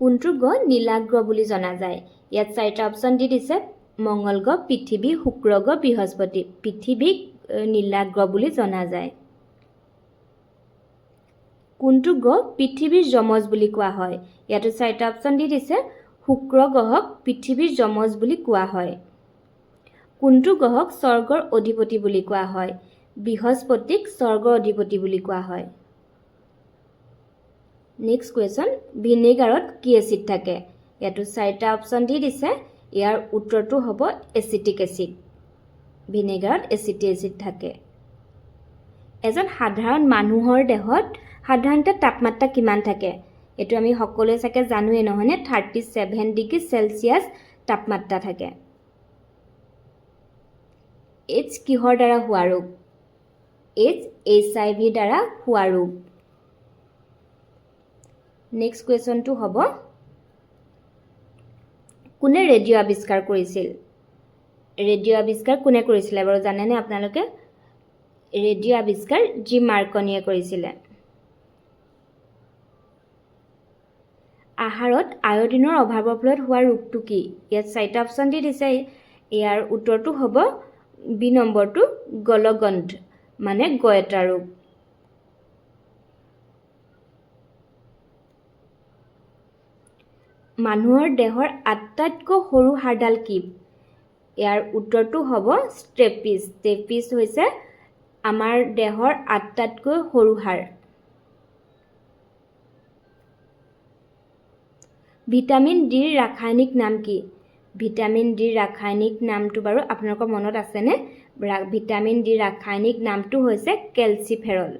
কোনটো গ্ৰহ নীলাগ্ৰহ বুলি জনা যায়? ইয়াত চাৰিটা অপশ্যন দি দিছে মঙ্গল গ্ৰহ, পৃথিৱী, শুক্ৰ গ্ৰহ, বৃহস্পতি। পৃথিৱীক নীলাগ্ৰহ বুলি জনা যায়। কোনটো গ্ৰহ পৃথিৱীৰ যমজ বুলি কোৱা হয়? ইয়াতো চাৰিটা অপশ্যন দি দিছে শুক্ৰ গ্ৰহক পৃথিৱীৰ যমজ বুলি কোৱা হয়। কোনটো গ্ৰহক স্বৰ্গৰ অধিপতি বুলি কোৱা হয়? বৃহস্পতিক স্বৰ্গৰ অধিপতি বুলি কোৱা হয়। নেক্সট কুৱেশ্যন, ভিনেগাৰত কি এচিড থাকে? ইয়াতো চাৰিটা অপশ্যন দি দিছে। ইয়াৰ উত্তৰটো হ'ব এচিটিক এচিড। ভিনেগাৰত এচিটিক এচিড থাকে। এজন সাধাৰণ মানুহৰ দেহত সাধাৰণতে তাপমাত্ৰা কিমান থাকে? এইটো আমি সকলোৱে চাগে জানোৱে নহয়নে? 37 ডিগ্ৰী চেলচিয়াছ তাপমাত্ৰা থাকে। এইডছ কিহৰ দ্বাৰা হোৱা ৰোগ? এইডছ HIV দ্বাৰা হোৱা ৰোগ। নেক্সট কুৱেশ্যনটো হ'ব কোনে ৰেডিঅ' আৱিষ্কাৰ কৰিছিল? ৰেডিঅ' আৱিষ্কাৰ কোনে কৰিছিলে বাৰু জানেনে আপোনালোকে? ৰেডিঅ' আৱিষ্কাৰ জি মাৰ্কনিয়ে কৰিছিলে। আহাৰত আয়ডিনৰ অভাৱৰ ফলত হোৱা ৰোগটো কি? ইয়াত চাৰিটা অপশ্যন দি দিছে। ইয়াৰ উত্তৰটো হ'ব বি নম্বৰটো গলগণ্ড মানে গয়েটা ৰোগ। মানুহৰ দেহৰ আটাইতকৈ সৰু হাড়ডাল কি? ইয়াৰ উত্তৰটো হ'ব ষ্টেপিছ। ষ্টেপিছ হৈছে আমাৰ দেহৰ আটাইতকৈ সৰু হাড়। ভিটামিন ডিৰ ৰাসায়নিক নাম কি? ভিটামিন ডিৰ ৰাসায়নিক নামটো বাৰু আপোনালোকৰ মনত আছেনে? ভিটামিন ডিৰ ৰাসায়নিক নামটো হৈছে কেলচিফেৰল।